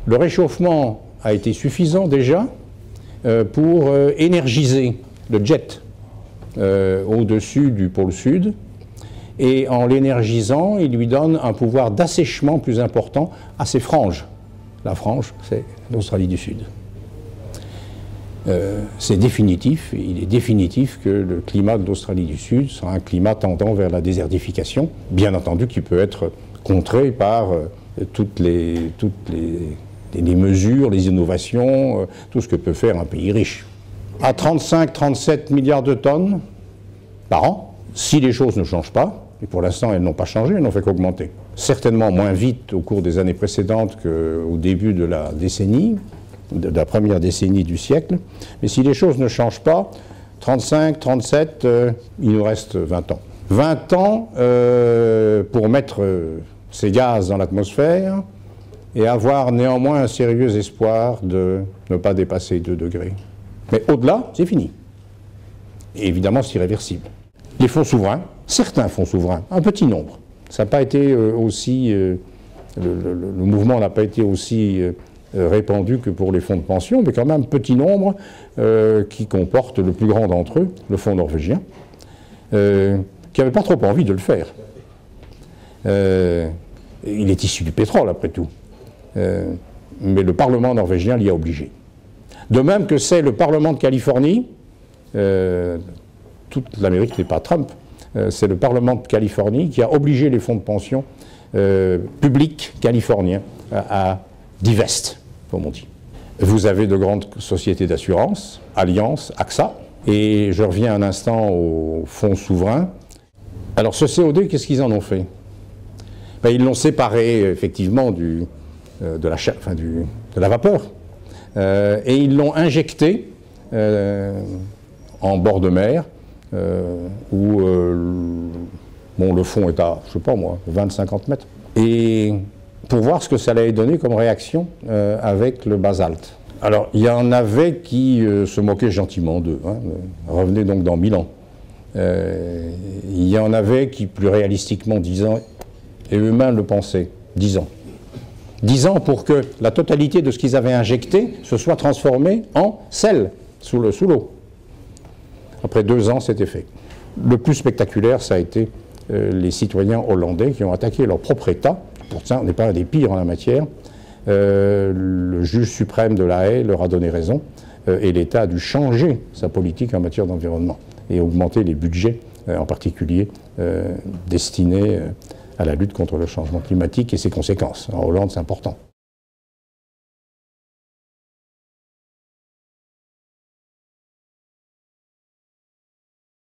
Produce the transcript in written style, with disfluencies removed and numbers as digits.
Le réchauffement a été suffisant déjà pour énergiser le jet au-dessus du pôle sud, et en l'énergisant, il lui donne un pouvoir d'assèchement plus important à ses franges. La frange, c'est l'Australie du Sud. C'est définitif, il est définitif que le climat de l'Australie du Sud sera un climat tendant vers la désertification, bien entendu qui peut être contré par toutes les mesures, les innovations, tout ce que peut faire un pays riche. À 35-37 milliards de tonnes par an, si les choses ne changent pas, et pour l'instant elles n'ont pas changé, elles n'ont fait qu'augmenter. Certainement moins vite au cours des années précédentes qu'au début de la décennie, de la première décennie du siècle, mais si les choses ne changent pas, 35, 37, il nous reste 20 ans. 20 ans pour mettre ces gaz dans l'atmosphère et avoir néanmoins un sérieux espoir de ne pas dépasser 2 degrés. Mais au-delà, c'est fini. Et évidemment, c'est irréversible. Les fonds souverains, certains fonds souverains, un petit nombre. Ça n'a pas été aussi... le mouvement n'a pas été aussi répandu que pour les fonds de pension, mais quand même un petit nombre qui comporte le plus grand d'entre eux, le fonds norvégien, qui n'avait pas trop envie de le faire. Il est issu du pétrole, après tout. Mais le Parlement norvégien l'y a obligé. De même que c'est le Parlement de Californie, toute l'Amérique n'est pas Trump, c'est le Parlement de Californie qui a obligé les fonds de pension publics californiens à divest, comme on dit. Vous avez de grandes sociétés d'assurance, Allianz, AXA, et je reviens un instant aux fonds souverains. Alors ce COD, qu'est-ce qu'ils en ont fait? Ben, ils l'ont séparé effectivement de la vapeur, et ils l'ont injecté en bord de mer, où bon, le fond est à, je sais pas moi, 20-50 mètres. Et pour voir ce que ça allait donner comme réaction avec le basalte. Alors, il y en avait qui se moquaient gentiment d'eux, hein, revenaient donc dans 1000 ans. Il y en avait qui, plus réalistiquement, 10 ans, et eux-mêmes le pensaient, 10 ans. 10 ans pour que la totalité de ce qu'ils avaient injecté se soit transformé en sel sous l'eau. Après 2 ans, c'était fait. Le plus spectaculaire, ça a été les citoyens hollandais qui ont attaqué leur propre État. Pourtant, on n'est pas un des pires en la matière. Le juge suprême de La Haye leur a donné raison et l'État a dû changer sa politique en matière d'environnement et augmenter les budgets, en particulier destinés à la lutte contre le changement climatique et ses conséquences. En Hollande, c'est important.